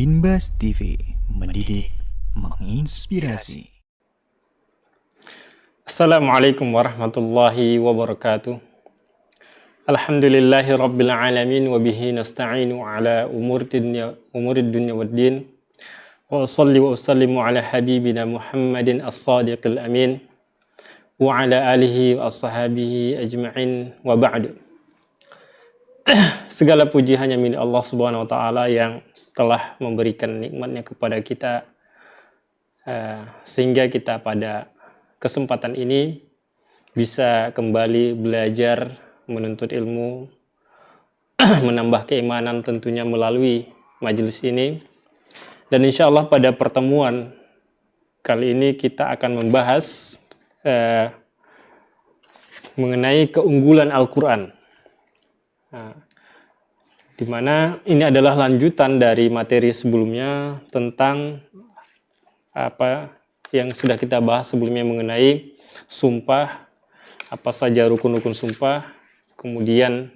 Binbas TV, mendidik, menginspirasi. Assalamualaikum warahmatullahi wabarakatuh. Alhamdulillahi rabbil alamin wa bihi nasta'inu ala umurid dunya waddin. Wa usalli wa usallimu ala habibina Muhammadin as-sadiqil amin wa ala alihi wa ashabihi ajma'in wa ba'du. Segala puji hanya milik Allah Subhanahu wa taala yang telah memberikan nikmatnya kepada kita sehingga kita pada kesempatan ini bisa kembali belajar menuntut ilmu, menambah keimanan tentunya melalui majelis ini. Dan insya Allah pada pertemuan kali ini kita akan membahas mengenai keunggulan Al-Quran. Di mana ini adalah lanjutan dari materi sebelumnya tentang apa yang sudah kita bahas sebelumnya mengenai sumpah, apa saja rukun-rukun sumpah, kemudian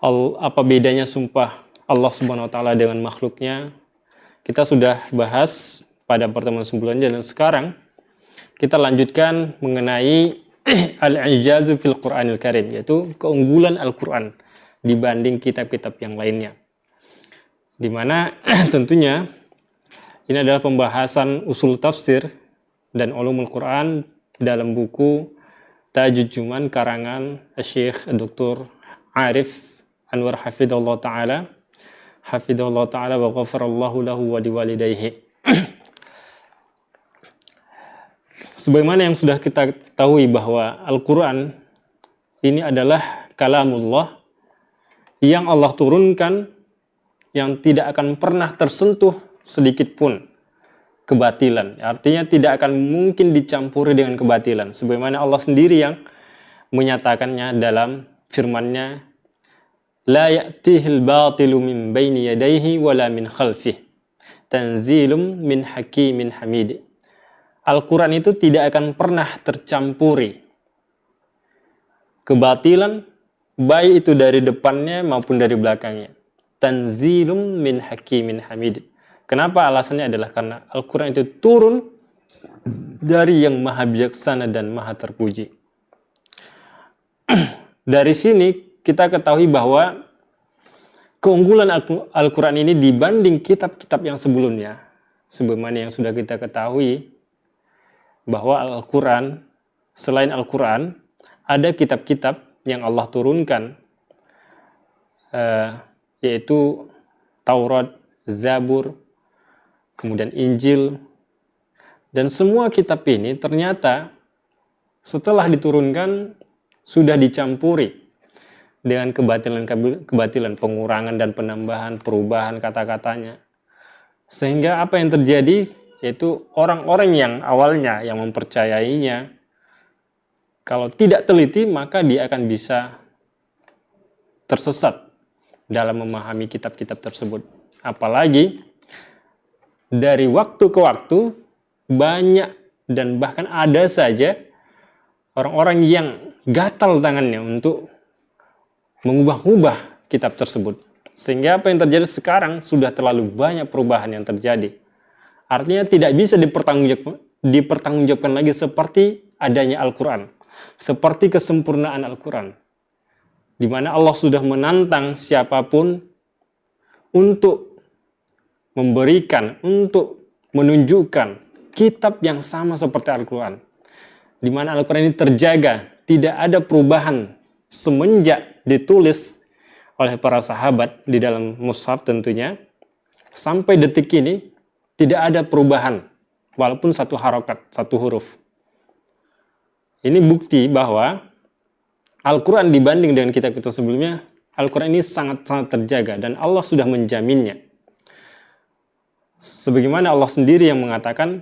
apa bedanya sumpah Allah Subhanahu wa taala dengan makhluknya. Kita sudah bahas pada pertemuan sebelumnya dan sekarang kita lanjutkan mengenai al-i'jazu fil Qur'anil Karim, yaitu keunggulan Al-Qur'an dibanding kitab-kitab yang lainnya. Di mana tentunya ini adalah pembahasan usul tafsir dan ulumul Quran dalam buku Tajud Juman karangan Syekh Dr. Arif Anwar Hafidhullah Ta'ala wa ghafarallahu lahu wa liwalidayhi. Sebagaimana yang sudah kita ketahui bahwa Al-Quran ini adalah kalamullah yang Allah turunkan, yang tidak akan pernah tersentuh sedikit pun kebatilan. Artinya tidak akan mungkin dicampuri dengan kebatilan. Sebagaimana Allah sendiri yang menyatakannya dalam firman-Nya, la ya'tihil batilu min baini yadayhi wala min khalfih, tanzilum min hakimin hamid. Al-Quran itu tidak akan pernah tercampuri kebatilan, baik itu dari depannya maupun dari belakangnya. Tanzilum min hakimin hamid. Kenapa? Alasannya adalah karena Al-Quran itu turun dari yang maha bijaksana dan maha terpuji. Dari sini kita ketahui bahwa keunggulan Al-Quran ini dibanding kitab-kitab yang sebelumnya, sebagaimana yang sudah kita ketahui bahwa Al-Quran, selain Al-Quran, ada kitab-kitab yang Allah turunkan, yaitu Taurat, Zabur, kemudian Injil, dan semua kitab ini ternyata setelah diturunkan sudah dicampuri dengan kebatilan, pengurangan dan penambahan, perubahan kata-katanya. Sehingga apa yang terjadi? Yaitu orang-orang yang awalnya yang mempercayainya, kalau tidak teliti maka dia akan bisa tersesat dalam memahami kitab-kitab tersebut. Apalagi dari waktu ke waktu banyak dan bahkan ada saja orang-orang yang gatal tangannya untuk mengubah-ubah kitab tersebut. Sehingga apa yang terjadi sekarang sudah terlalu banyak perubahan yang terjadi. Artinya tidak bisa dipertanggungjawabkan lagi seperti adanya Al-Quran, seperti kesempurnaan Al-Quran, di mana Allah sudah menantang siapapun untuk memberikan, untuk menunjukkan kitab yang sama seperti Al-Quran, di mana Al-Quran ini terjaga, tidak ada perubahan semenjak ditulis oleh para sahabat di dalam mushaf tentunya, sampai detik ini tidak ada perubahan, walaupun satu harokat, satu huruf. Ini bukti bahwa Al-Quran dibanding dengan kitab-kitab sebelumnya, Al-Quran ini sangat-sangat terjaga, dan Allah sudah menjaminnya. Sebagaimana Allah sendiri yang mengatakan,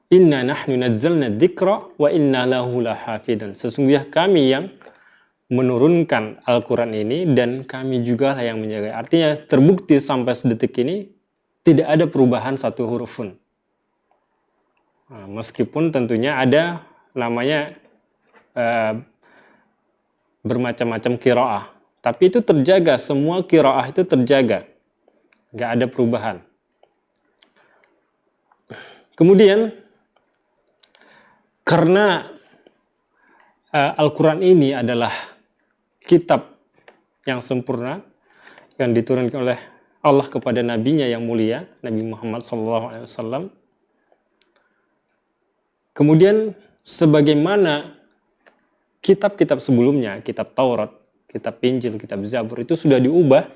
Inna nahnu nazzalna dzikra wa inna lahu lahafidun. Sesungguhnya kami yang menurunkan Al-Quran ini, dan kami juga lah yang menjaga. Artinya terbukti sampai sedetik ini, tidak ada perubahan satu huruf pun. Meskipun tentunya ada namanya bermacam-macam qiraah, Tapi itu terjaga, semua qiraah itu terjaga. Nggak ada perubahan. Kemudian, karena Al-Quran ini adalah kitab yang sempurna, yang diturunkan oleh Allah kepada nabinya yang mulia, Nabi Muhammad SAW. Kemudian, sebagaimana kitab-kitab sebelumnya, kitab Taurat, kitab Injil, kitab Zabur, itu sudah diubah.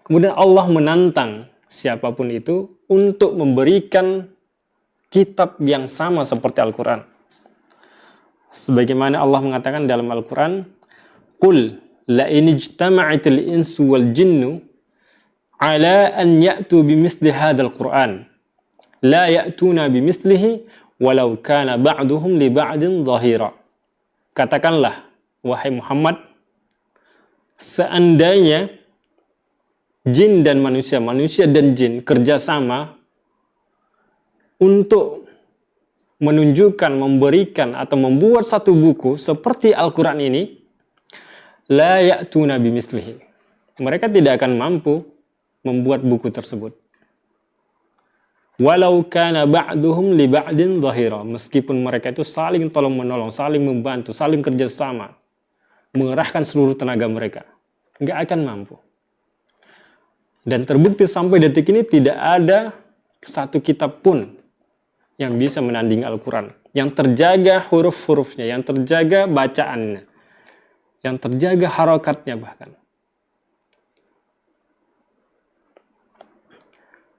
Kemudian Allah menantang siapapun itu untuk memberikan kitab yang sama seperti Al-Quran. Sebagaimana Allah mengatakan dalam Al-Quran, Qul la in ijtama'atil insu wal jinnu ala an ya'tu bimithli hadzal Qur'an la ya'tuna bimithlihi walau kana ba'duhum li ba'din dhahira. Katakanlah, wahai Muhammad, seandainya jin dan manusia, manusia dan jin kerjasama untuk menunjukkan, memberikan, atau membuat satu buku seperti Al-Quran ini, la ya'tuna bimithlihi. Mereka tidak akan mampu membuat buku tersebut. Walau kana ba'duhum li ba'din dhahira. Meskipun mereka itu saling tolong-menolong, saling membantu, saling kerjasama, mengerahkan seluruh tenaga mereka, nggak akan mampu. Dan terbukti sampai detik ini tidak ada satu kitab pun yang bisa menandingi Al-Quran, yang terjaga huruf-hurufnya, yang terjaga bacaannya, yang terjaga harokatnya bahkan.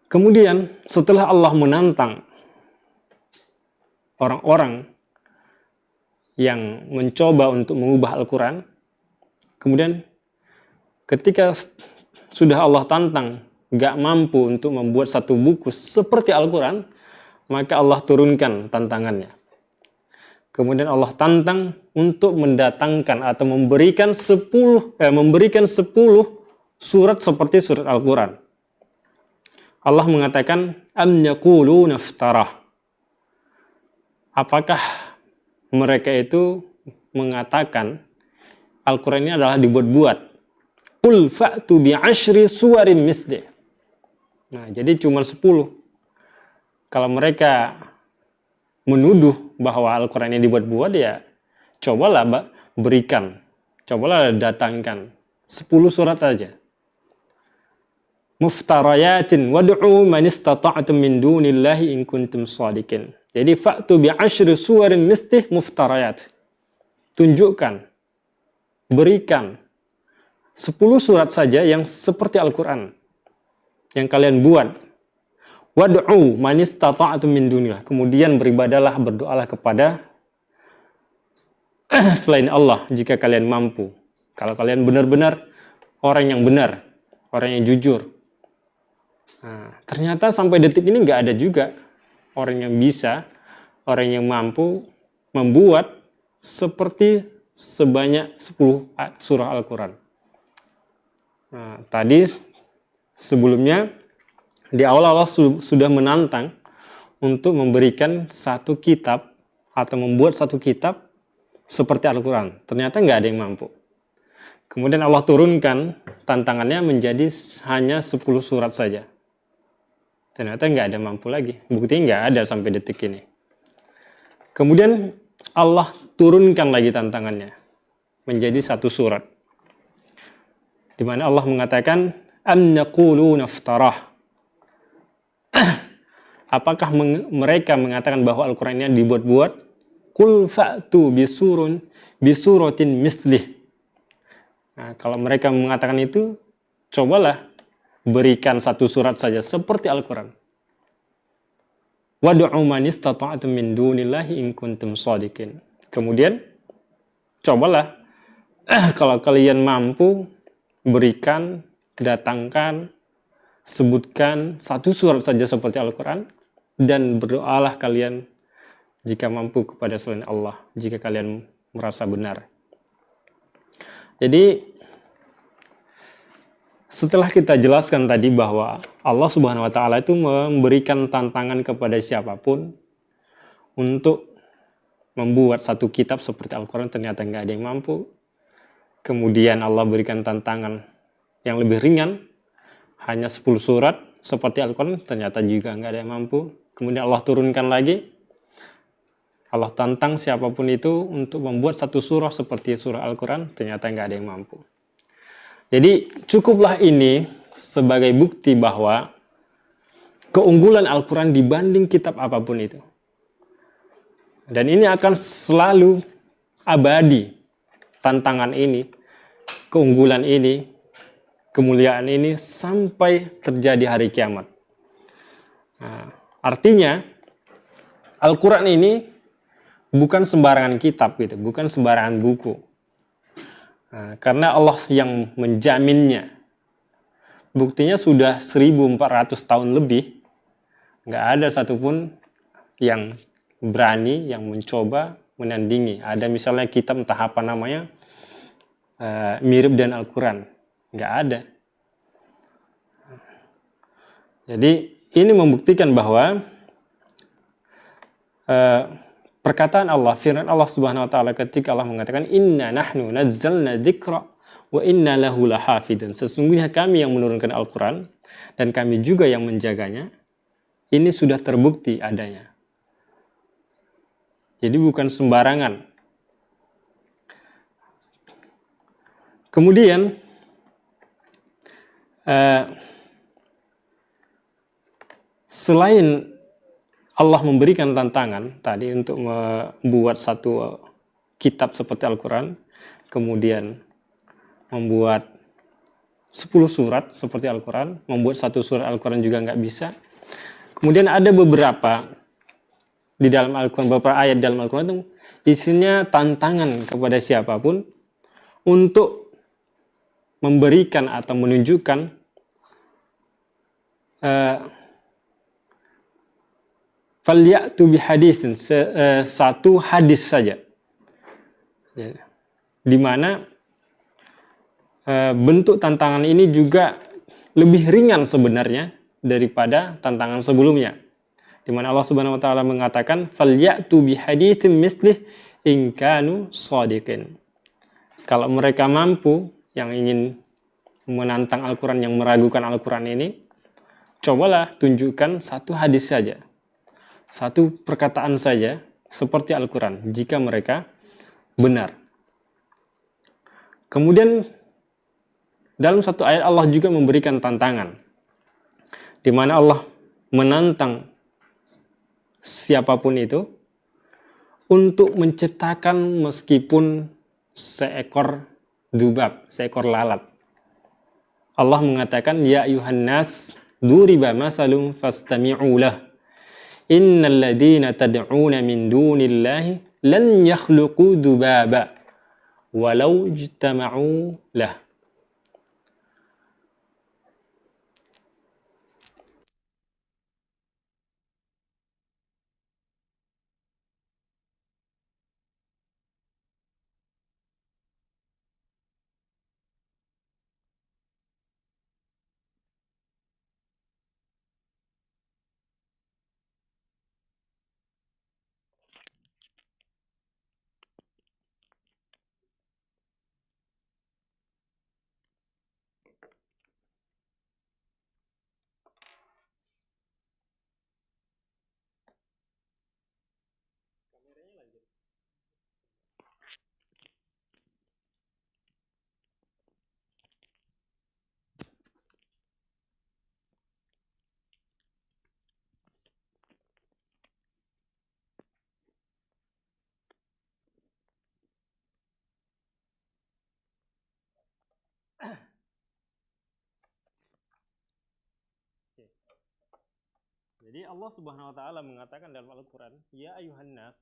Kemudian setelah Allah menantang orang-orang yang mencoba untuk mengubah Al-Quran, kemudian ketika sudah Allah tantang, gak mampu untuk membuat satu buku seperti Al-Quran, maka Allah turunkan tantangannya. Kemudian Allah tantang untuk mendatangkan atau memberikan 10 surat seperti surat Al-Quran. Allah mengatakan, am yaquluna iftarah. Apakah mereka itu mengatakan Al-Quran ini adalah dibuat-buat? Qul fa'tu bi'ashri suwarin mithlih. Nah, jadi cuma 10. Kalau mereka menuduh bahwa Al-Quran ini dibuat-buat, ya cobalah berikan, cobalah datangkan 10 surat saja. Muftarayatin wad'u man istata'tum min dunillahi in kuntum shadiqin. Jadi fa'tu bi'ashri suwarin mithlih muftarayat. Tunjukkan, berikan 10 surat saja yang seperti Al-Quran yang kalian buat. Wad'u man istata'tum min dunillah. Kemudian beribadalah, berdoalah kepada selain Allah jika kalian mampu. Kalau kalian benar-benar orang yang benar, orang yang jujur. Nah, ternyata sampai detik ini nggak ada juga orang yang bisa, orang yang mampu membuat seperti sebanyak 10 surah Al-Quran. Nah, tadi sebelumnya di awal Allah sudah menantang untuk memberikan satu kitab atau membuat satu kitab seperti Al-Quran. Ternyata nggak ada yang mampu. Kemudian Allah turunkan tantangannya menjadi hanya 10 surat saja. Ternyata nggak ada mampu lagi. Buktinya nggak ada sampai detik ini. Kemudian Allah turunkan lagi tantangannya menjadi satu surat. Di mana Allah mengatakan, am yaquluna iftarah. Apakah mereka mengatakan bahwa Al-Quran ini dibuat-buat? Qul fa'tu bisuratin mithlih. Nah, kalau mereka mengatakan itu, cobalah berikan satu surat saja seperti Al-Quran. Wad'u man istata'tum min dunillahi in kuntum shadiqin. Kemudian cobalah kalau kalian mampu berikan, datangkan, sebutkan satu surat saja seperti Al-Quran dan berdoalah kalian jika mampu kepada selain Allah, jika kalian merasa benar. Jadi setelah kita jelaskan tadi bahwa Allah Subhanahu wa Ta'ala itu memberikan tantangan kepada siapapun untuk membuat satu kitab seperti Al-Quran, ternyata nggak ada yang mampu. Kemudian Allah berikan tantangan yang lebih ringan, hanya 10 surat seperti Al-Quran, ternyata juga nggak ada yang mampu. Kemudian Allah turunkan lagi, Allah tantang siapapun itu untuk membuat satu surah seperti surah Al-Quran, ternyata nggak ada yang mampu. Jadi cukuplah ini sebagai bukti bahwa keunggulan Al-Quran dibanding kitab apapun itu. Dan ini akan selalu abadi, tantangan ini, keunggulan ini, kemuliaan ini sampai terjadi hari kiamat. Nah, artinya Al-Quran ini bukan sembarangan kitab gitu, bukan sembarangan buku. Nah, karena Allah yang menjaminnya. Buktinya sudah 1400 tahun lebih, nggak ada satupun yang berani, yang mencoba menandingi. Ada misalnya kitab entah apa namanya, mirip dengan Al-Quran. Nggak ada. Jadi ini membuktikan bahwa perkataan Allah, firman Allah Subhanahu wa taala ketika Allah mengatakan inna nahnu nazzalna dzikra wa inna lahu lahafidun. Sesungguhnya kami yang menurunkan Al-Quran dan kami juga yang menjaganya. Ini sudah terbukti adanya. Jadi bukan sembarangan. Kemudian selain Allah memberikan tantangan tadi untuk membuat satu kitab seperti Al-Quran, kemudian membuat 10 surat seperti Al-Quran, membuat satu surat Al-Quran juga nggak bisa. Kemudian ada beberapa di dalam Al-Quran, beberapa ayat dalam Al-Quran itu isinya tantangan kepada siapapun untuk memberikan atau menunjukkan falyatu bihadisin, satu hadis saja, ya, di mana bentuk tantangan ini juga lebih ringan sebenarnya daripada tantangan sebelumnya, di mana Allah Subhanahu wa taala mengatakan falyatu bihaditsin mislih in kanu shadiqin. Kalau mereka mampu, yang ingin menantang Al-Quran, yang meragukan Al-Quran ini, cobalah tunjukkan satu hadis saja, satu perkataan saja seperti Al-Quran jika mereka benar. Kemudian dalam satu ayat Allah juga memberikan tantangan, di mana Allah menantang siapapun itu untuk menciptakan meskipun seekor dzubab, seekor lalat. Allah mengatakan, ya ayuhan nas duriba masalun fastami'u lah. Innal ladina tad'una min dunillahi lan yakhluqu dzubaba walau ijtama'u lah. Jadi Allah Subhanahu wa taala mengatakan dalam Al-Qur'an, ya ayuhan nas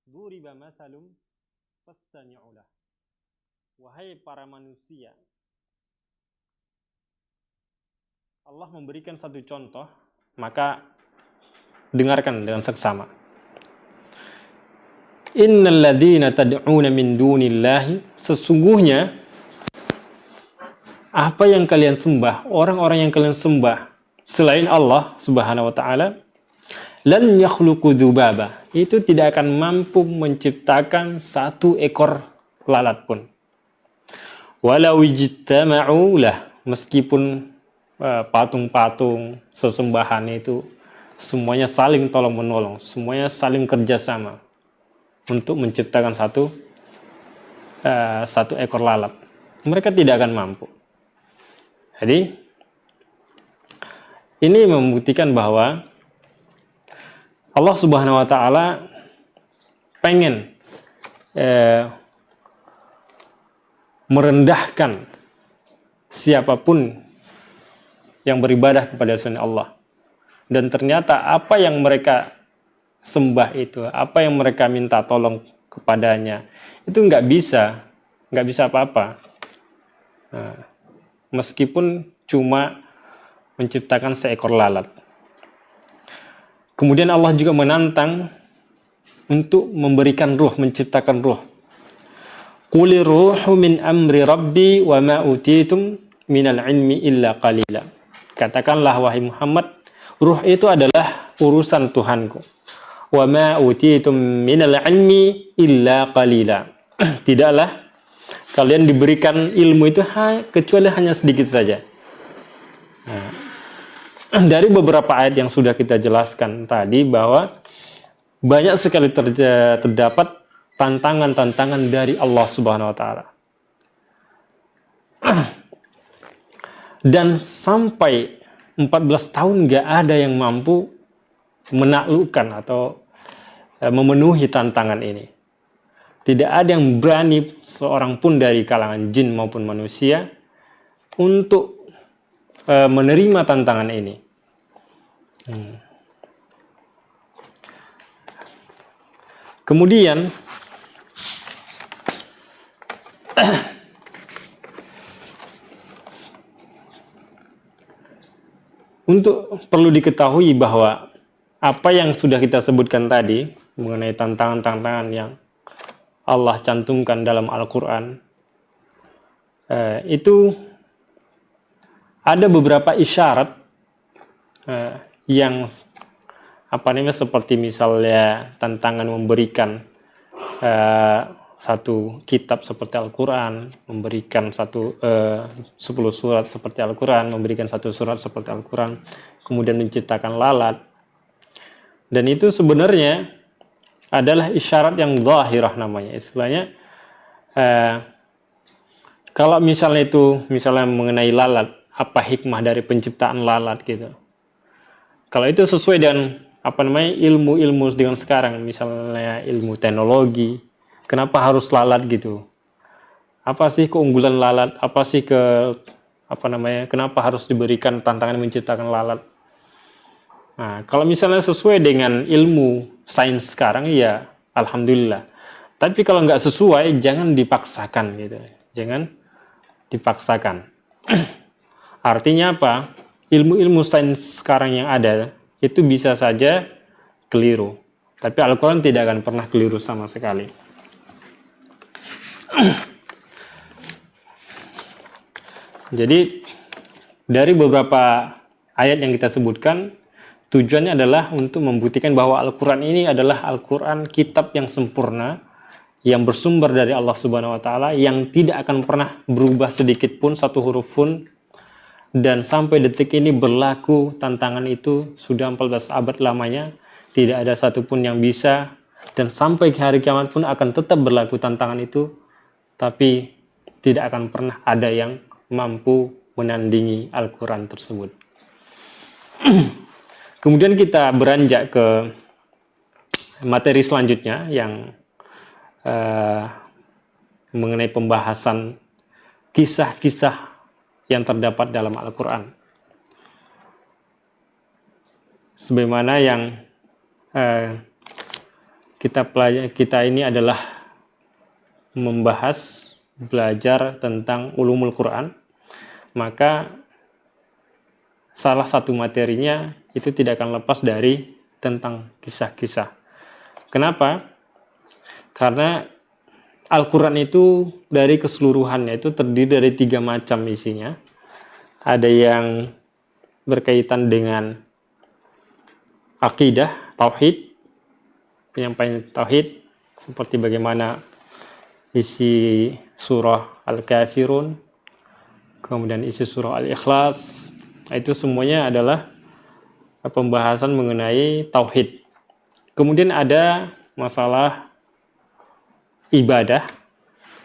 duriba masalum fastami'u lah. Wahai para manusia, Allah memberikan satu contoh, maka dengarkan dengan seksama. Innal ladzina tad'una min dunillahi, sesungguhnya apa yang kalian sembah, orang-orang yang kalian sembah selain Allah Subhanahu wa taala, lan yakhluqu dzubaba, itu tidak akan mampu menciptakan satu ekor lalat pun. Walau ijtama'u lah, meskipun patung-patung sesembahan itu semuanya saling tolong menolong, semuanya saling kerjasama untuk menciptakan satu ekor lalat, mereka tidak akan mampu. Jadi ini membuktikan bahwa Allah Subhanahu wa taala pengen merendahkan siapapun yang beribadah kepada selain Allah. Dan ternyata apa yang mereka sembah itu, apa yang mereka minta tolong kepadanya, itu nggak bisa apa-apa. Nah, meskipun cuma menciptakan seekor lalat. Kemudian Allah juga menantang untuk memberikan ruh, menciptakan ruh. Qulir ruhu min amri rabbi wa ma utitum minal ilmi illa qalila. Katakanlah wahai Muhammad, ruh itu adalah urusan Tuhanku. Wa ma utitum minal ilmi illa qalila. Tidaklah kalian diberikan ilmu itu kecuali hanya sedikit saja. Nah, dari beberapa ayat yang sudah kita jelaskan tadi bahwa banyak sekali terdapat tantangan-tantangan dari Allah Subhanahu wa taala. Dan sampai 14 tahun gak ada yang mampu menaklukkan atau memenuhi tantangan ini. Tidak ada yang berani seorang pun dari kalangan jin maupun manusia untuk menerima tantangan ini. Kemudian untuk perlu diketahui bahwa apa yang sudah kita sebutkan tadi mengenai tantangan-tantangan yang Allah cantumkan dalam Al-Quran, itu ada beberapa isyarat yang seperti misalnya tantangan memberikan satu kitab seperti Al-Quran, memberikan 10 surat seperti Al-Quran, memberikan satu surat seperti Al-Quran, kemudian menciptakan lalat. Dan itu sebenarnya adalah isyarat yang zahirah namanya. Istilahnya, kalau misalnya mengenai lalat, apa hikmah dari penciptaan lalat gitu. Kalau itu sesuai dengan ilmu-ilmu dengan sekarang, misalnya ilmu teknologi, kenapa harus lalat gitu? Apa sih keunggulan lalat? Kenapa harus diberikan tantangan menciptakan lalat? Nah, kalau misalnya sesuai dengan ilmu sains sekarang, ya alhamdulillah. Tapi kalau nggak sesuai, jangan dipaksakan gitu. Jangan dipaksakan. Artinya apa? Ilmu-ilmu sains sekarang yang ada itu bisa saja keliru. Tapi Al-Quran tidak akan pernah keliru sama sekali. Jadi dari beberapa ayat yang kita sebutkan, tujuannya adalah untuk membuktikan bahwa Al-Quran ini adalah Al-Quran kitab yang sempurna, yang bersumber dari Allah Subhanahu wa taala, yang tidak akan pernah berubah sedikit pun, satu huruf pun. Dan sampai detik ini berlaku tantangan itu sudah 14 abad lamanya, tidak ada satupun yang bisa, dan sampai hari kiamat pun akan tetap berlaku tantangan itu, tapi tidak akan pernah ada yang mampu menandingi Al-Quran tersebut. Kemudian kita beranjak ke materi selanjutnya yang mengenai pembahasan kisah-kisah yang terdapat dalam Al-Quran. Sebagaimana yang kita ini adalah belajar tentang ulumul Quran, maka salah satu materinya itu tidak akan lepas dari tentang kisah-kisah. Kenapa? Karena Al-Quran itu dari keseluruhannya itu terdiri dari 3 macam isinya. Ada yang berkaitan dengan akidah, tauhid, penyampaian tauhid, seperti bagaimana isi surah Al-Kafirun, kemudian isi surah Al-Ikhlas. Itu semuanya adalah pembahasan mengenai tauhid. Kemudian ada masalah ibadah,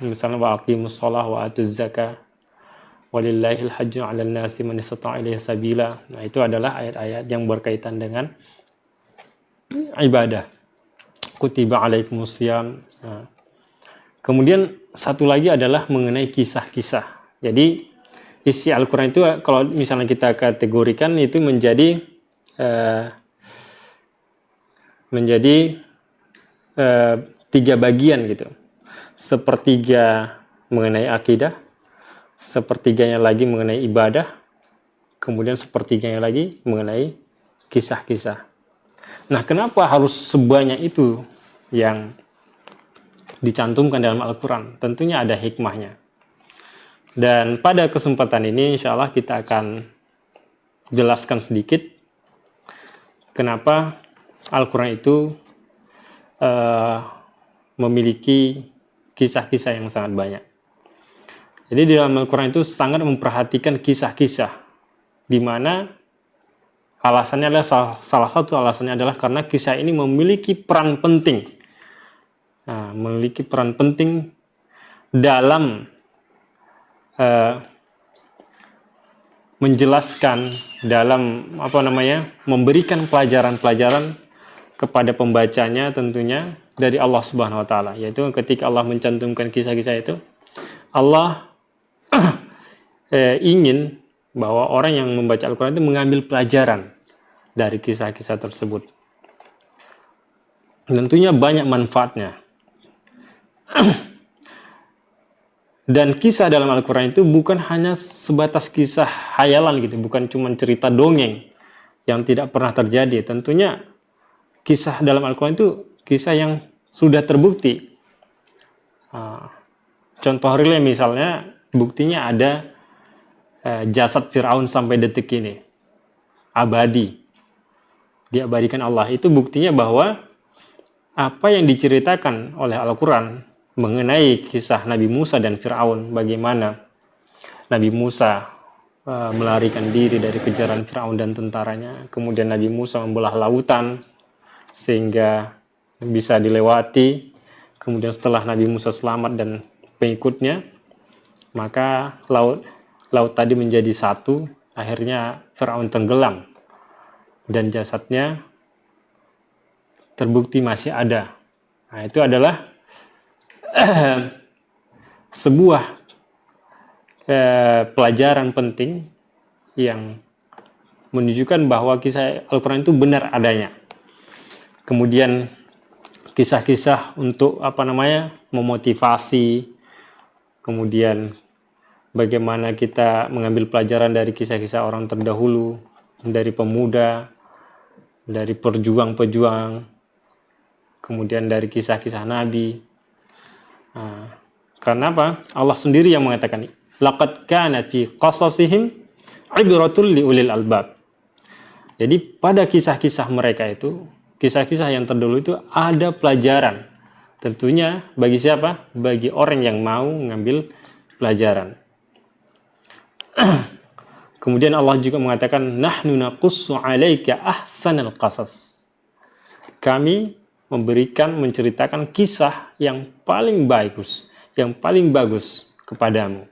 misalnya wa aqimus shalah wa atuz zakah walillahil hajju 'alan nasi man istata'a ilaihi sabila. Nah, itu adalah ayat-ayat yang berkaitan dengan ibadah. Kutiba alaikumus syiyam. Nah, kemudian satu lagi adalah mengenai kisah-kisah. Jadi isi Al-Quran itu kalau misalnya kita kategorikan itu menjadi tiga bagian gitu. Sepertiga mengenai akidah, sepertiganya lagi mengenai ibadah, kemudian sepertiganya lagi mengenai kisah-kisah. Nah, kenapa harus sebanyak itu yang dicantumkan dalam Al-Quran? Tentunya ada hikmahnya. Dan pada kesempatan ini insya Allah kita akan jelaskan sedikit kenapa Al-Quran itu memiliki kisah-kisah yang sangat banyak. Jadi di dalam Al-Quran itu sangat memperhatikan kisah-kisah, di mana alasannya adalah salah satu alasannya adalah karena kisah ini memiliki peran penting. Nah, memiliki peran penting dalam menjelaskan, dalam memberikan pelajaran-pelajaran kepada pembacanya tentunya dari Allah Subhanahu wa taala, yaitu ketika Allah mencantumkan kisah-kisah itu, Allah ingin bahwa orang yang membaca Al-Quran itu mengambil pelajaran dari kisah-kisah tersebut. Tentunya banyak manfaatnya. Dan kisah dalam Al-Quran itu bukan hanya sebatas kisah hayalan gitu, bukan cuma cerita dongeng yang tidak pernah terjadi. Tentunya kisah dalam Al-Quran itu kisah yang sudah terbukti. Contoh real misalnya, buktinya ada jasad Fir'aun sampai detik ini. Abadi. Diabadikan Allah. Itu buktinya bahwa apa yang diceritakan oleh Al-Quran mengenai kisah Nabi Musa dan Fir'aun, bagaimana Nabi Musa melarikan diri dari kejaran Fir'aun dan tentaranya, kemudian Nabi Musa membelah lautan sehingga bisa dilewati, kemudian setelah Nabi Musa selamat dan pengikutnya, maka laut tadi menjadi satu, akhirnya Fir'aun tenggelam dan jasadnya terbukti masih ada. Nah, itu adalah sebuah pelajaran penting yang menunjukkan bahwa kisah Al-Quran itu benar adanya. Kemudian kisah-kisah untuk memotivasi, kemudian bagaimana kita mengambil pelajaran dari kisah-kisah orang terdahulu, dari pemuda, dari pejuang-pejuang, kemudian dari kisah-kisah Nabi. Nah, karena apa? Allah sendiri yang mengatakan, laqad kana fi qasasihim ibratul liulil albab. Jadi pada kisah-kisah mereka itu, kisah-kisah yang terdahulu itu ada pelajaran. Tentunya bagi siapa? Bagi orang yang mau mengambil pelajaran. Kemudian Allah juga mengatakan, nahnu naqussu 'alaika ahsanal qasas. Kami menceritakan kisah yang paling bagus kepadamu.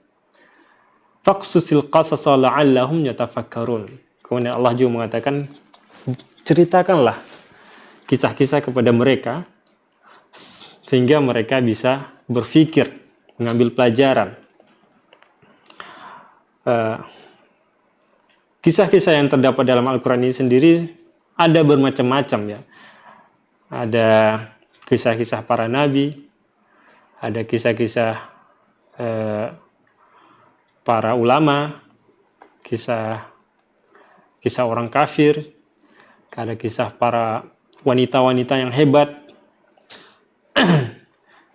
Faqsusil qasasa la'allahum yatafakkarun. Kemudian Allah juga mengatakan, ceritakanlah kisah-kisah kepada mereka sehingga mereka bisa berpikir, mengambil pelajaran. Kisah-kisah yang terdapat dalam Al-Quran ini sendiri ada bermacam-macam ya. Ada kisah-kisah para nabi, ada kisah-kisah para ulama, kisah orang kafir, ada kisah para wanita-wanita yang hebat.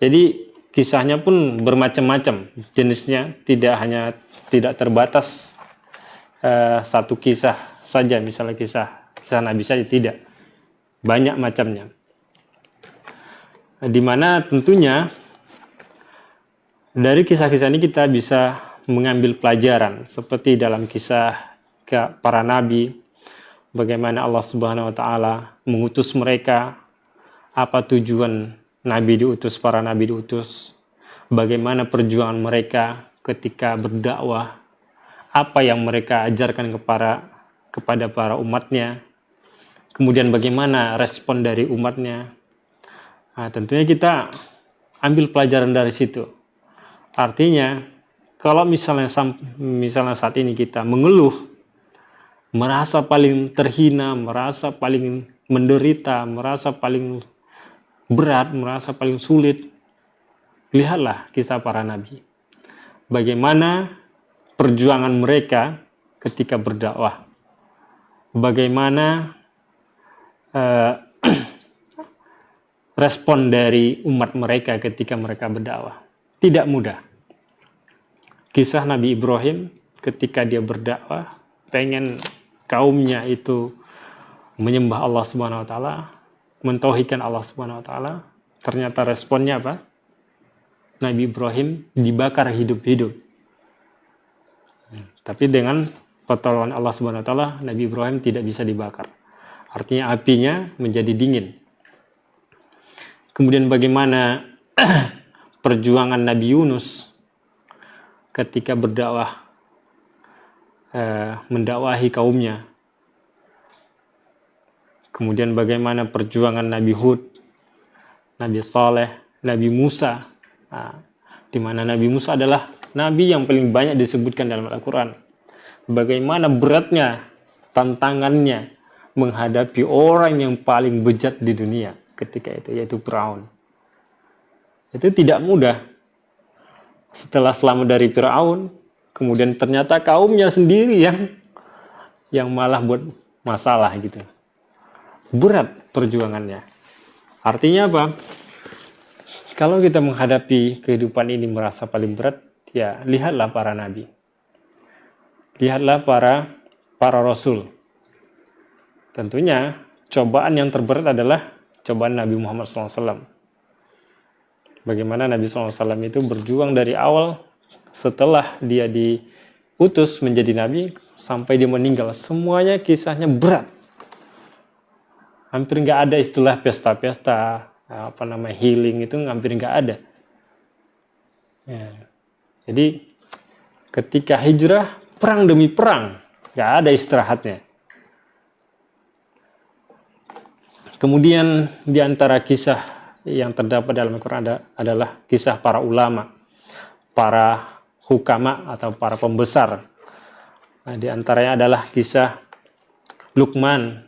Jadi kisahnya pun bermacam-macam jenisnya, tidak terbatas satu kisah saja, misalnya kisah Nabi saja, tidak, banyak macamnya. Di mana tentunya Dari kisah-kisah ini kita bisa mengambil pelajaran seperti dalam kisah para nabi, bagaimana Allah Subhanahu wa taala mengutus mereka, apa tujuan nabi diutus, para nabi diutus, bagaimana perjuangan mereka ketika berdakwah, apa yang mereka ajarkan kepada para umatnya, kemudian bagaimana respon dari umatnya. Nah, tentunya kita ambil pelajaran dari situ. Artinya, kalau misalnya saat ini kita mengeluh, merasa paling terhina, merasa paling menderita, merasa paling berat, merasa paling sulit, lihatlah kisah para nabi. Bagaimana perjuangan mereka ketika berdakwah. Bagaimana respon dari umat mereka ketika mereka berdakwah. Tidak mudah. Kisah Nabi Ibrahim ketika dia berdakwah, pengen kaumnya itu menyembah Allah Subhanahu wa taala, mentauhidkan Allah Subhanahu wa taala. Ternyata responnya apa? Nabi Ibrahim dibakar hidup-hidup. Tapi dengan pertolongan Allah Subhanahu wa taala, Nabi Ibrahim tidak bisa dibakar. Artinya apinya menjadi dingin. Kemudian bagaimana perjuangan Nabi Yunus ketika berdakwah, mendakwahi kaumnya. Kemudian bagaimana perjuangan Nabi Hud, Nabi Saleh, Nabi Musa, di mana Nabi Musa adalah Nabi yang paling banyak disebutkan dalam Al-Quran. Bagaimana beratnya tantangannya menghadapi orang yang paling bejat di dunia ketika itu, yaitu Firaun. Itu tidak mudah. Setelah selamat dari Firaun, kemudian ternyata kaumnya sendiri yang malah buat masalah gitu. Berat perjuangannya. Artinya apa? Kalau kita menghadapi kehidupan ini merasa paling berat, ya lihatlah para nabi. Lihatlah para rasul. Tentunya cobaan yang terberat adalah cobaan Nabi Muhammad SAW. Bagaimana Nabi SAW itu berjuang dari awal setelah dia diutus menjadi nabi sampai dia meninggal. Semuanya kisahnya berat. Hampir nggak ada istilah pesta-pesta, healing itu hampir nggak ada. Ya. Jadi ketika hijrah, perang demi perang, nggak ada istirahatnya. Kemudian di antara kisah yang terdapat dalam Al-Quran adalah kisah para ulama, para hukama atau para pembesar. Nah, di antaranya adalah kisah Luqman,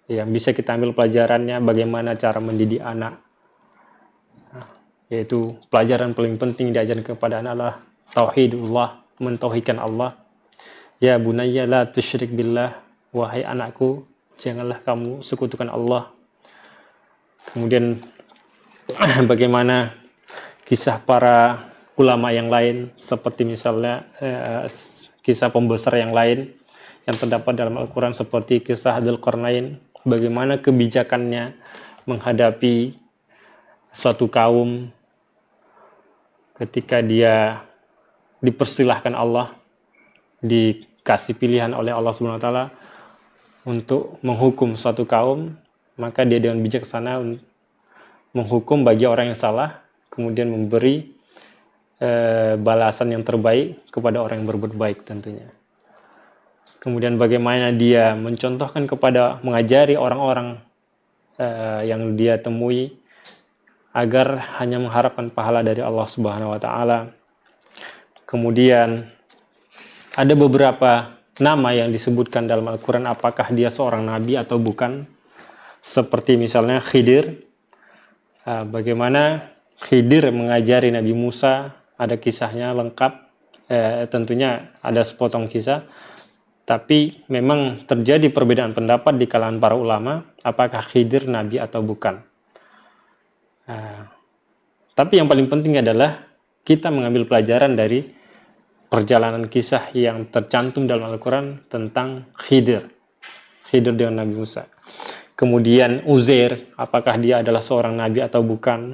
yang bisa kita ambil pelajarannya bagaimana cara mendidik anak. Yaitu pelajaran paling penting diajarkan kepada anak adalah tauhidullah, mentauhidkan Allah. Ya bunayya la tusyrik billah, wahai anakku, janganlah kamu sekutukan Allah. Kemudian bagaimana kisah para ulama yang lain, seperti misalnya kisah pembesar yang lain yang terdapat dalam Al-Quran, seperti kisah Dzulqarnain, bagaimana kebijakannya menghadapi suatu kaum ketika dia dipersilahkan Allah, dikasih pilihan oleh Allah Subhanahu wa taala untuk menghukum suatu kaum, maka dia dengan bijaksana menghukum bagi orang yang salah, kemudian memberi balasan yang terbaik kepada orang yang berbuat baik tentunya. Kemudian bagaimana dia mencontohkan mengajari orang-orang yang dia temui agar hanya mengharapkan pahala dari Allah Subhanahu wa taala. Kemudian ada beberapa nama yang disebutkan dalam Al-Quran, apakah dia seorang nabi atau bukan. Seperti misalnya Khidir. Bagaimana Khidir mengajari Nabi Musa, ada kisahnya lengkap. Tentunya ada sepotong kisah. Tapi memang terjadi perbedaan pendapat di kalangan para ulama, apakah Khidir nabi atau bukan. Tapi yang paling penting adalah kita mengambil pelajaran dari perjalanan kisah yang tercantum dalam Al-Quran tentang Khidir dengan Nabi Musa. Kemudian Uzair, apakah dia adalah seorang nabi atau bukan.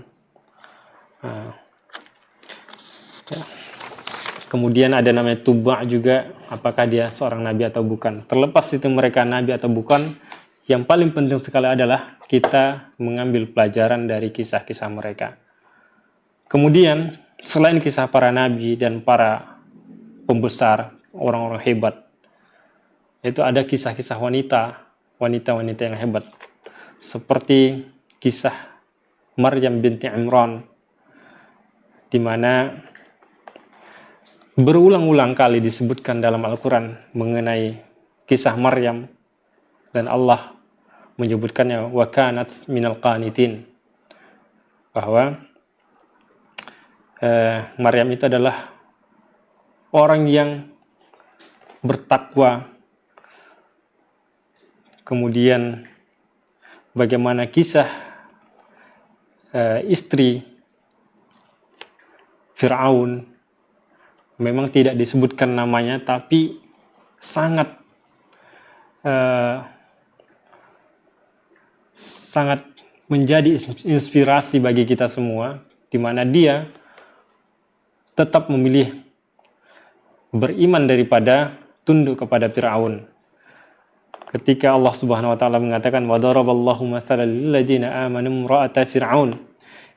Kemudian ada namanya Tuba juga, apakah dia seorang nabi atau bukan. Terlepas itu mereka nabi atau bukan, yang paling penting sekali adalah kita mengambil pelajaran dari kisah-kisah mereka. Kemudian, selain kisah para nabi dan para pembesar, orang-orang hebat, itu ada kisah-kisah wanita-wanita yang hebat. Seperti kisah Maryam binti Imran, di mana berulang-ulang kali disebutkan dalam Al-Quran mengenai kisah Maryam, dan Allah menyebutkannya wa kanat minal qanitin, bahwa Maryam itu adalah orang yang bertakwa. Kemudian bagaimana kisah istri Fir'aun, memang tidak disebutkan namanya, tapi sangat menjadi inspirasi bagi kita semua, di mana dia tetap memilih beriman daripada tunduk kepada Fir'aun. Ketika Allah Subhanahu wa taala mengatakan wa daraballahu mathalan lil ladzina amanu imra'ata fir'aun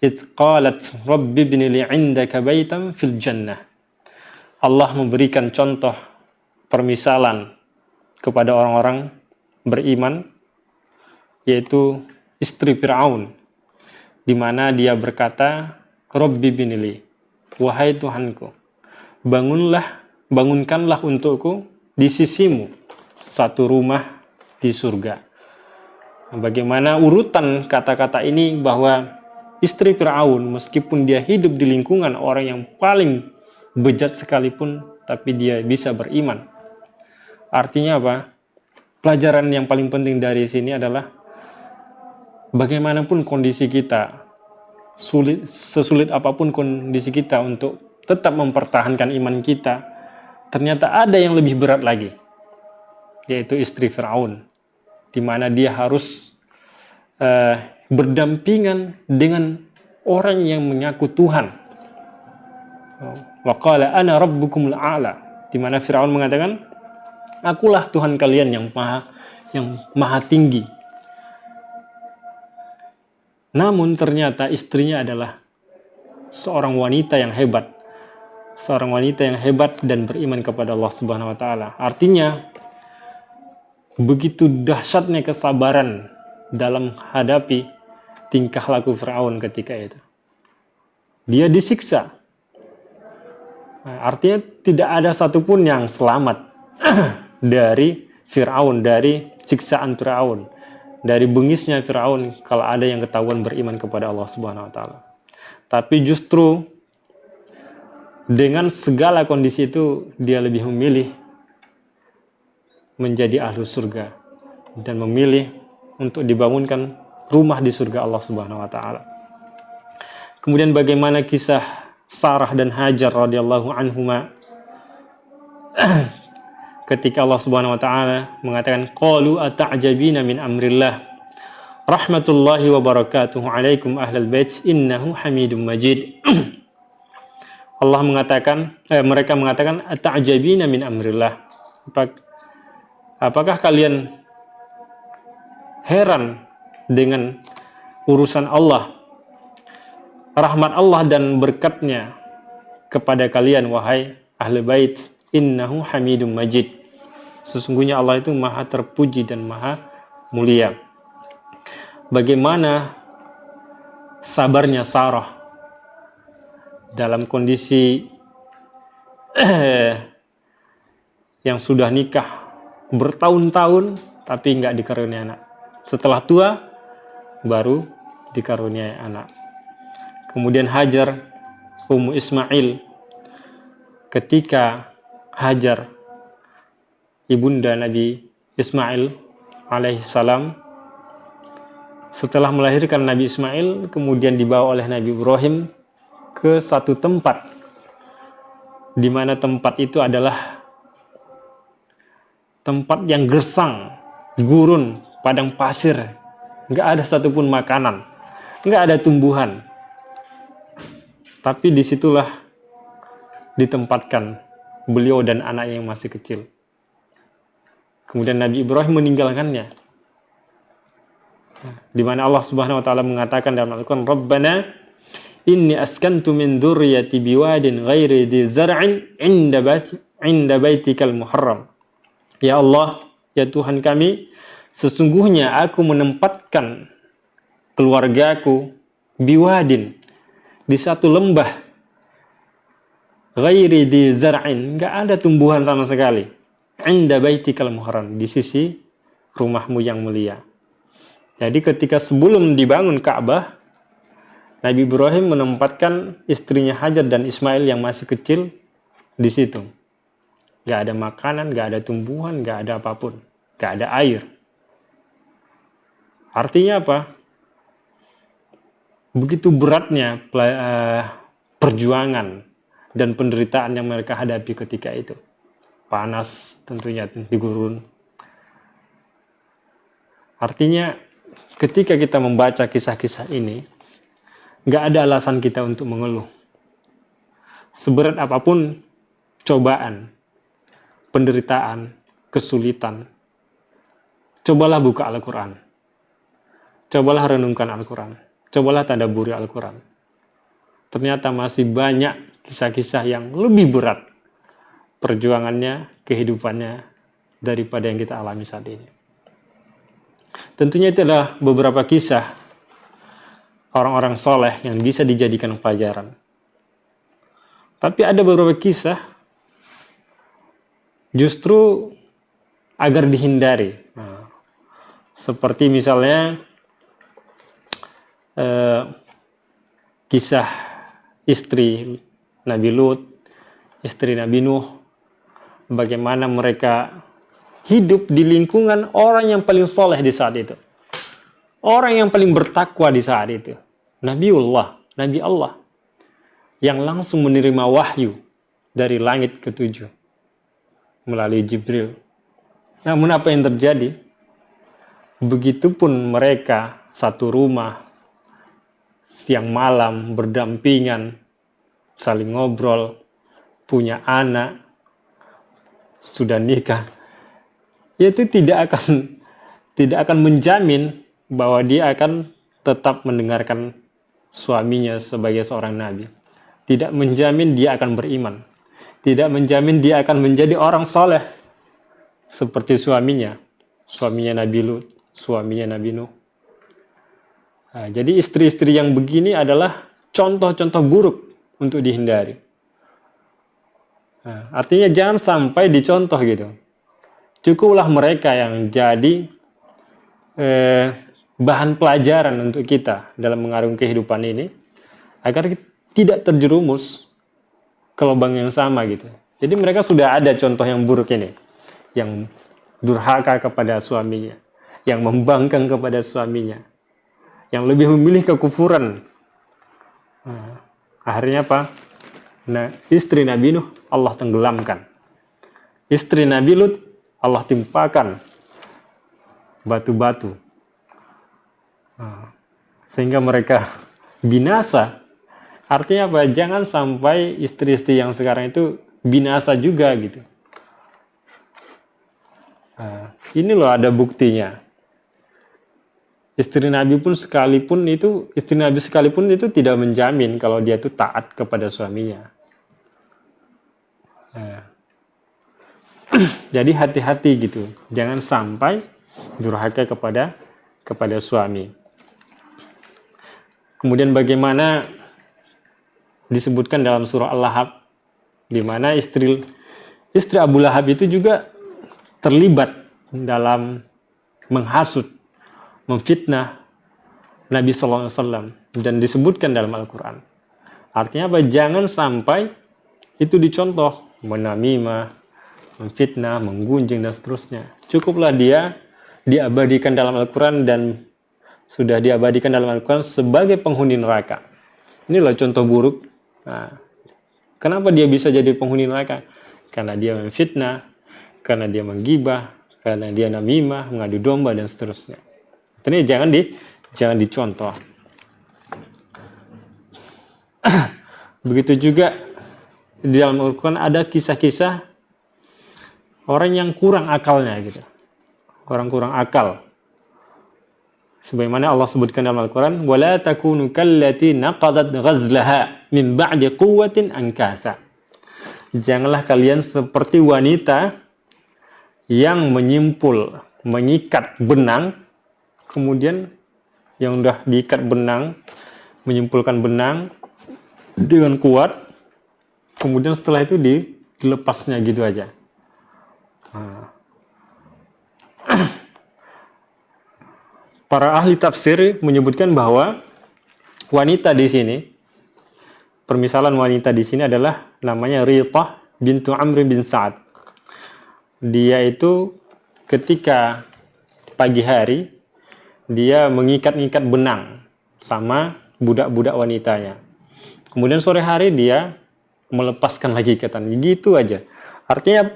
id qalat rabbi ibni li 'indaka baitan fil jannah. Allah memberikan contoh permisalan kepada orang-orang beriman, yaitu istri Fir'aun, di mana dia berkata, Rabbi binili, wahai Tuhanku, bangunkanlah untukku di sisimu satu rumah di surga. Bagaimana urutan kata-kata ini, bahwa istri Fir'aun, meskipun dia hidup di lingkungan orang yang paling bejat sekalipun, tapi dia bisa beriman. Artinya apa? Pelajaran yang paling penting dari sini adalah bagaimanapun kondisi kita, sesulit apapun kondisi kita untuk tetap mempertahankan iman kita, ternyata ada yang lebih berat lagi, yaitu istri Fir'aun, di mana dia harus berdampingan dengan orang yang mengaku Tuhan. Wa qala ana rabbukumul a'la, di mana Fir'aun mengatakan, akulah Tuhan kalian yang maha tinggi. Namun ternyata istrinya adalah seorang wanita yang hebat. Seorang wanita yang hebat dan beriman kepada Allah Subhanahu wa taala. Artinya begitu dahsyatnya kesabaran dalam hadapi tingkah laku Fir'aun ketika itu. Dia disiksa. Artinya tidak ada satupun yang selamat dari Fir'aun, dari siksaan Fir'aun, dari bengisnya Fir'aun kalau ada yang ketahuan beriman kepada Allah Subhanahu wa taala. Tapi justru dengan segala kondisi itu, dia lebih memilih menjadi ahlu surga dan memilih untuk dibangunkan rumah di surga Allah Subhanahu wa taala. Kemudian bagaimana kisah Sarah dan Hajar radhiyallahu anhuma ketika Allah Subhanahu wa taala mengatakan qalu ata'jabina min amrillah rahmatullahi wa barakatuhu alaikum ahlal bait innahu hamidum majid. Allah mengatakan, mereka mengatakan ata'jabina min amrillah, apakah kalian heran dengan urusan Allah, rahmat Allah dan berkatnya kepada kalian wahai ahli bait, innahu hamidum majid, sesungguhnya Allah itu maha terpuji dan maha mulia. Bagaimana sabarnya Sarah dalam kondisi yang sudah nikah bertahun-tahun tapi nggak dikaruniai anak. Setelah tua baru dikaruniai anak. Kemudian Hajar, Ummu Ismail, ketika Hajar, ibunda Nabi Ismail alaihissalam, setelah melahirkan Nabi Ismail, kemudian dibawa oleh Nabi Ibrahim ke satu tempat, di mana tempat itu adalah tempat yang gersang, gurun, padang pasir, nggak ada satupun makanan, nggak ada tumbuhan. Tapi disitulah ditempatkan beliau dan anaknya yang masih kecil. Kemudian Nabi Ibrahim meninggalkannya. Di mana Allah Subhanahu wa taala mengatakan dalam Al-Qur'an, "Rabbana inni askantu min dzurriyyati biwadin ghairi dzi zar'in 'inda baitikal muharram." Ya Allah, ya Tuhan kami, sesungguhnya aku menempatkan keluargaku biwadin, di satu lembah, ghairi dzi zar'in, enggak ada tumbuhan sama sekali, 'inda baitikal muharram, di sisi rumahmu yang mulia. Jadi ketika sebelum dibangun Ka'bah, Nabi Ibrahim menempatkan istrinya Hajar dan Ismail yang masih kecil di situ. Gak ada makanan, gak ada tumbuhan, gak ada apapun. Gak ada air. Artinya apa? Begitu beratnya perjuangan dan penderitaan yang mereka hadapi ketika itu. Panas tentunya di gurun. Artinya ketika kita membaca kisah-kisah ini, gak ada alasan kita untuk mengeluh. Seberat apapun cobaan, penderitaan, kesulitan, cobalah buka Al-Quran. Cobalah renungkan Al-Quran. Cobalah tadabburi Al-Quran. Ternyata masih banyak kisah-kisah yang lebih berat perjuangannya, kehidupannya daripada yang kita alami saat ini. Tentunya itu adalah beberapa kisah orang-orang soleh yang bisa dijadikan pelajaran. Tapi ada beberapa kisah justru agar dihindari. Seperti misalnya kisah istri Nabi Lut, istri Nabi Nuh, bagaimana mereka hidup di lingkungan orang yang paling soleh di saat itu. Orang yang paling bertakwa di saat itu. Nabiullah, Nabi Allah. Yang langsung menerima wahyu dari langit ketujuh. Melalui Jibril. Namun apa yang terjadi? Begitupun mereka satu rumah, siang malam berdampingan, saling ngobrol, punya anak, sudah nikah. Itu tidak akan menjamin bahwa dia akan tetap mendengarkan suaminya sebagai seorang nabi. Tidak menjamin dia akan beriman. Tidak menjamin dia akan menjadi orang soleh seperti suaminya Nabi Lut, suaminya Nabi Nuh. Nah, jadi istri-istri yang begini adalah contoh-contoh buruk untuk dihindari. Nah, artinya jangan sampai dicontoh gitu. Cukuplah mereka yang jadi bahan pelajaran untuk kita dalam mengarungi kehidupan ini, agar kita tidak terjerumus ke lubang yang sama gitu. Jadi mereka sudah ada contoh yang buruk ini, yang durhaka kepada suaminya, yang membangkang kepada suaminya, yang lebih memilih kekufuran. Nah, akhirnya apa? Nah, istri Nabi Nuh Allah tenggelamkan. Istri Nabi Lut Allah timpakan batu-batu. Sehingga mereka binasa. Artinya apa? Jangan sampai istri-istri yang sekarang itu binasa juga gitu. Nah, ini loh ada buktinya. Istri Nabi sekalipun itu tidak menjamin kalau dia itu taat kepada suaminya. Nah, jadi hati-hati gitu. Jangan sampai durhaka kepada suami. Kemudian bagaimana disebutkan dalam surah Al-Lahab, di mana istri Abu Lahab itu juga terlibat dalam menghasut, memfitnah Nabi SAW, dan disebutkan dalam Al-Quran. Artinya apa? Jangan sampai itu dicontoh, menamimah, memfitnah, menggunjing, dan seterusnya. Cukuplah dia diabadikan dalam Al-Quran dan sudah diabadikan dalam Al-Quran sebagai penghuni neraka. Inilah contoh buruk. Nah, kenapa dia bisa jadi penghuni neraka? Karena dia memfitnah, karena dia menggibah, karena dia namimah, mengadu domba, dan seterusnya. Ini jangan dicontoh. Begitu juga di dalam Al-Quran ada kisah-kisah orang yang kurang akalnya gitu. Orang kurang akal. Sebagaimana Allah sebutkan dalam Al-Quran, وَلَا تَكُونُوا كَالَّتِي نَقَضَتْ غَزْلَهَا مِنْ بَعْدِ قُوَّةٍ أَنْكَاثًا. Janganlah kalian seperti wanita yang mengikat benang, kemudian yang udah diikat benang, menyimpulkan benang dengan kuat, kemudian setelah itu dilepasnya gitu aja. Para ahli tafsir menyebutkan bahwa wanita di sini, permisalan wanita di sini adalah namanya Rithah bintu Amr bin Sa'ad. Dia itu ketika pagi hari dia mengikat-ikat benang sama budak-budak wanitanya. Kemudian sore hari dia melepaskan lagi ikatan. Gitu aja. Artinya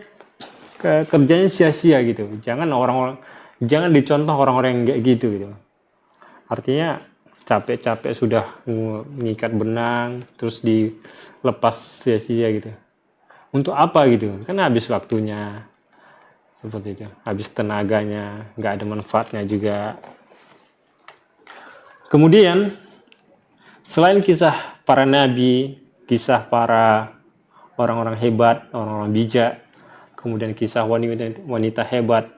kerjanya sia-sia gitu. Jangan dicontoh orang-orang yang kayak gitu gitu. Artinya capek-capek sudah mengikat benang terus dilepas sia-sia gitu. Untuk apa gitu? Kan habis waktunya. Seperti itu. Habis tenaganya, nggak ada manfaatnya juga. Kemudian selain kisah para nabi, kisah para orang-orang hebat, orang-orang bijak, kemudian kisah wanita hebat,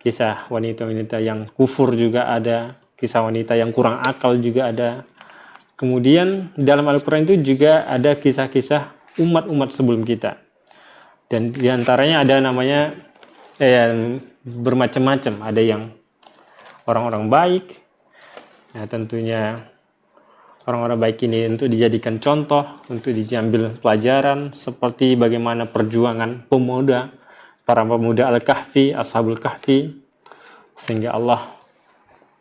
kisah wanita-wanita yang kufur juga ada, kisah wanita yang kurang akal juga ada. Kemudian dalam Al-Quran itu juga ada kisah-kisah umat-umat sebelum kita. Dan diantaranya ada namanya bermacam-macam. Ada yang orang-orang baik, ya tentunya orang-orang baik ini untuk dijadikan contoh, untuk diambil pelajaran, seperti bagaimana perjuangan para pemuda Al-Kahfi, Ashabul Kahfi, sehingga Allah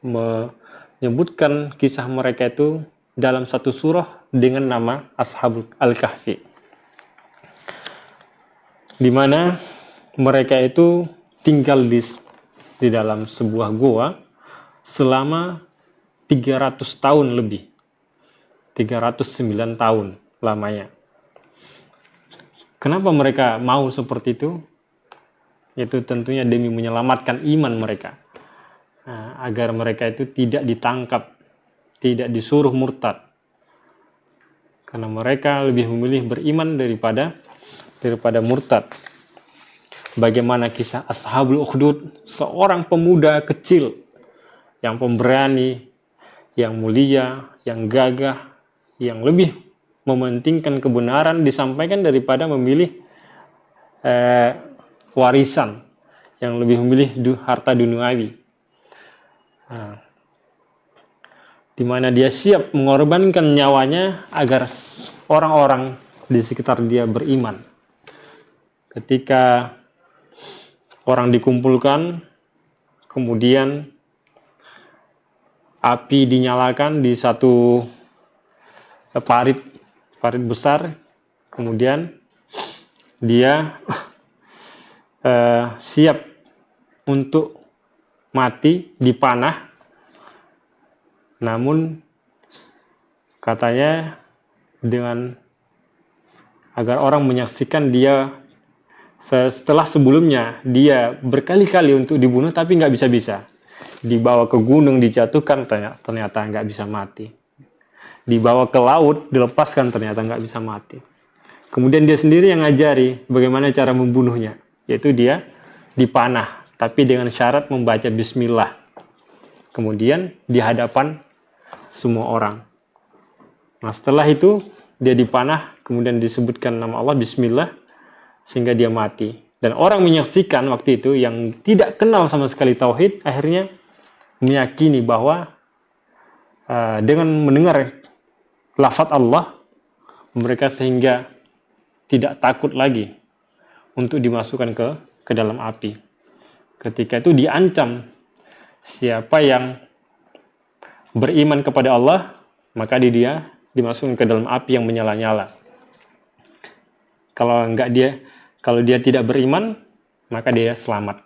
menyebutkan kisah mereka itu dalam satu surah dengan nama Ashabul Al-Kahfi, di mana mereka itu tinggal di dalam sebuah goa selama 300 tahun lebih. 309 tahun lamanya. Kenapa mereka mau seperti itu? Itu tentunya demi menyelamatkan iman mereka. Agar mereka itu tidak ditangkap, tidak disuruh murtad. Karena mereka lebih memilih beriman daripada murtad. Bagaimana kisah Ashabul Ukhdud, seorang pemuda kecil yang pemberani, yang mulia, yang gagah, yang lebih mementingkan kebenaran disampaikan daripada memilih warisan, yang lebih memilih harta duniawi. Di mana dia siap mengorbankan nyawanya agar orang-orang di sekitar dia beriman. Ketika orang dikumpulkan, kemudian api dinyalakan di satu parit besar, kemudian dia siap untuk mati dipanah, namun katanya dengan agar orang menyaksikan dia setelah sebelumnya dia berkali-kali untuk dibunuh tapi nggak bisa-bisa, dibawa ke gunung dijatuhkan ternyata nggak bisa mati, dibawa ke laut dilepaskan ternyata nggak bisa mati. Kemudian dia sendiri yang ngajari bagaimana cara membunuhnya, yaitu dia dipanah tapi dengan syarat membaca bismillah, kemudian di hadapan semua orang. Nah setelah itu dia dipanah, kemudian disebutkan nama Allah bismillah, sehingga dia mati. Dan orang menyaksikan waktu itu yang tidak kenal sama sekali tauhid, akhirnya meyakini bahwa dengan mendengar lafaz Allah, mereka sehingga tidak takut lagi untuk dimasukkan ke dalam api. Ketika itu diancam, siapa yang beriman kepada Allah, maka dia dimasukkan ke dalam api yang menyala-nyala. Kalau dia tidak beriman, maka dia selamat.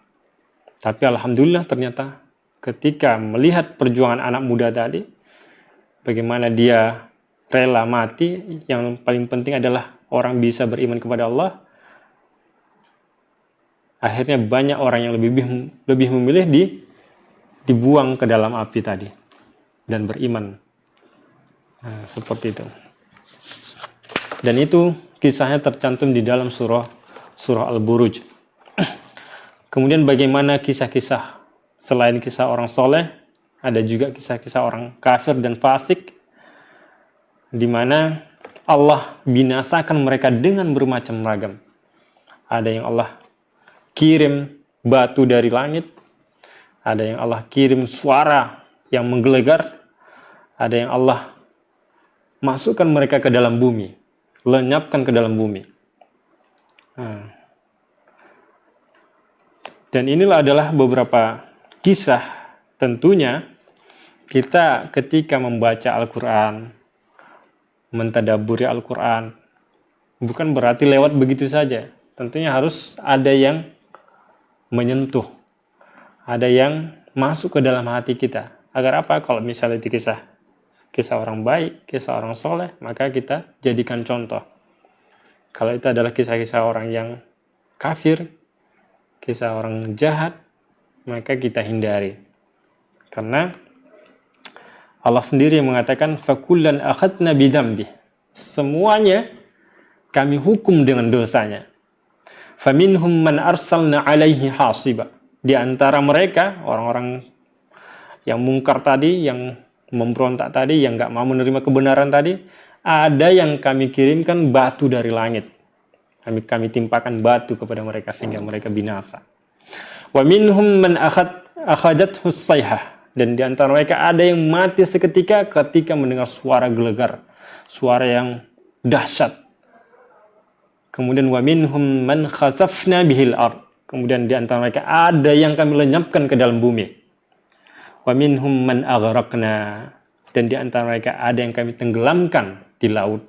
Tapi alhamdulillah ternyata ketika melihat perjuangan anak muda tadi, bagaimana dia rela mati, yang paling penting adalah orang bisa beriman kepada Allah, akhirnya banyak orang yang lebih memilih dibuang ke dalam api tadi dan beriman. Nah, seperti itu. Dan itu kisahnya tercantum di dalam surah Al-Buruj. Kemudian bagaimana kisah-kisah selain kisah orang soleh, ada juga kisah-kisah orang kafir dan fasik, di mana Allah binasakan mereka dengan bermacam ragam. Ada yang Allah kirim batu dari langit, ada yang Allah kirim suara yang menggelegar, ada yang Allah masukkan mereka ke dalam bumi, lenyapkan ke dalam bumi. Dan inilah adalah beberapa kisah. Tentunya kita ketika membaca Al-Quran, mentadabburi Al-Quran, bukan berarti lewat begitu saja. Tentunya harus ada yang menyentuh, ada yang masuk ke dalam hati kita. Agar apa? Kalau misalnya itu kisah orang baik, kisah orang soleh, maka kita jadikan contoh. Kalau itu adalah kisah-kisah orang yang kafir, kisah orang jahat, maka kita hindari. Karena Allah sendiri yang mengatakan fakullan akhadna bidambih. Semuanya kami hukum dengan dosanya. Faminhum man arsalna alaihi hasiba. Di antara mereka orang-orang yang mungkar tadi, yang memberontak tadi, yang enggak mau menerima kebenaran tadi, ada yang kami kirimkan batu dari langit. Kami timpakan batu kepada mereka sehingga mereka binasa. Wa minhum man akhadathu sayhah. Dan di antara mereka ada yang mati seketika ketika mendengar suara gelegar, suara yang dahsyat. Kemudian wa minhum man khasafna bihil ard. Kemudian di antara mereka ada yang kami lenyapkan ke dalam bumi. Wa minhum man aghraqna. Dan di antara mereka ada yang kami tenggelamkan di laut.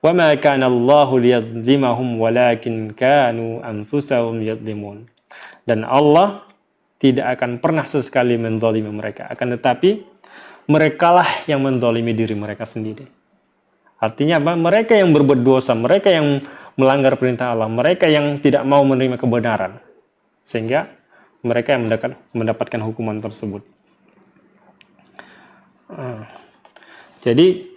Wa ma kana Allahu liyadzlimahum walakin kanu anfusahum yadzlimun. Dan Allah tidak akan pernah sesekali menzalimi mereka, akan tetapi merekalah yang menzalimi diri mereka sendiri. Artinya apa? Mereka yang berbuat dosa, mereka yang melanggar perintah Allah, mereka yang tidak mau menerima kebenaran, sehingga mereka yang mendapatkan hukuman tersebut. Jadi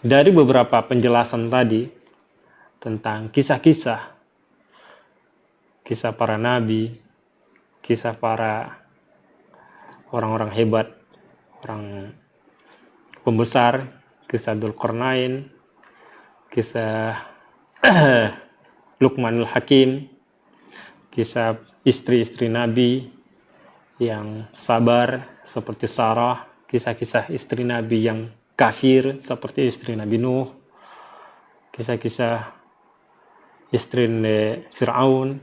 dari beberapa penjelasan tadi tentang kisah-kisah para nabi, kisah para orang-orang hebat, orang pembesar, kisah Dzulqarnain, kisah Luqmanul Hakim, kisah istri-istri nabi yang sabar seperti Sarah, kisah-kisah istri nabi yang kafir seperti istri Nabi Nuh, kisah-kisah istri Fir'aun,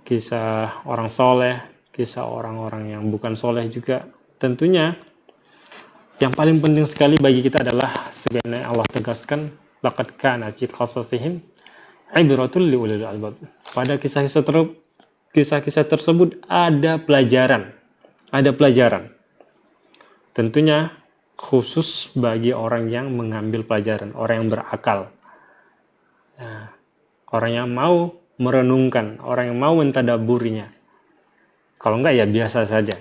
kisah orang soleh, kisah orang-orang yang bukan soleh juga. Tentunya yang paling penting sekali bagi kita adalah sebenarnya Allah tegaskan laqad kana fi qasasihim ibratul liulil albab. Pada kisah-kisah tersebut ada pelajaran. Tentunya khusus bagi orang yang mengambil pelajaran, orang yang berakal. Nah, orang yang mau merenungkan, orang yang mau mentadabburinya. Kalau enggak ya biasa saja.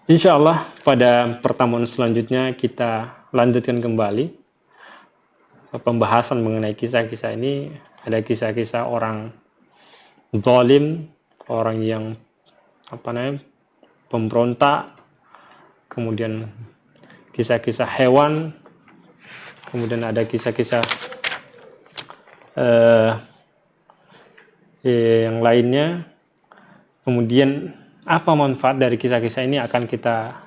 Insya Allah pada pertemuan selanjutnya kita lanjutkan kembali pembahasan mengenai kisah-kisah ini. Ada kisah-kisah orang zalim, orang yang pemberontak, kemudian kisah-kisah hewan, kemudian ada kisah-kisah yang lainnya. Kemudian apa manfaat dari kisah-kisah ini akan kita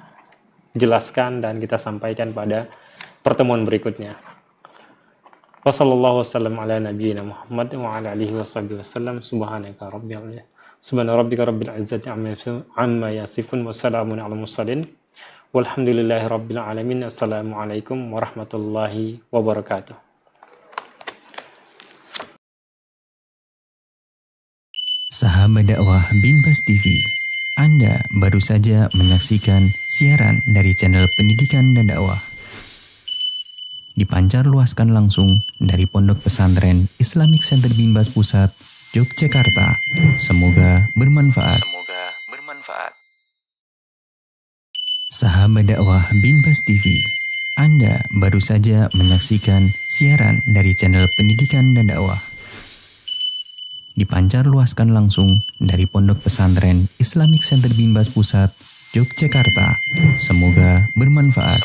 jelaskan dan kita sampaikan pada pertemuan berikutnya. Wassallallahu wasallam ala nabiyyina Muhammad wa ala alihi wasallam. Subhanaka rabbika rabbil izzati amma yasifun wa salamun ala mursalin walhamdulillahi rabbil alamin. Assalamualaikum warahmatullahi wabarakatuh. Sahabat dakwah Binbas TV, Anda baru saja menyaksikan siaran dari channel Pendidikan dan Dakwah. Dipancar luaskan langsung dari Pondok Pesantren Islamic Center Binbas Pusat, Yogyakarta. Semoga bermanfaat. Sahabat dakwah Binbas TV, Anda baru saja menyaksikan siaran dari channel Pendidikan dan Dakwah. Dipancar luaskan langsung dari Pondok Pesantren Islamic Center Binbas Pusat, Yogyakarta. Semoga bermanfaat.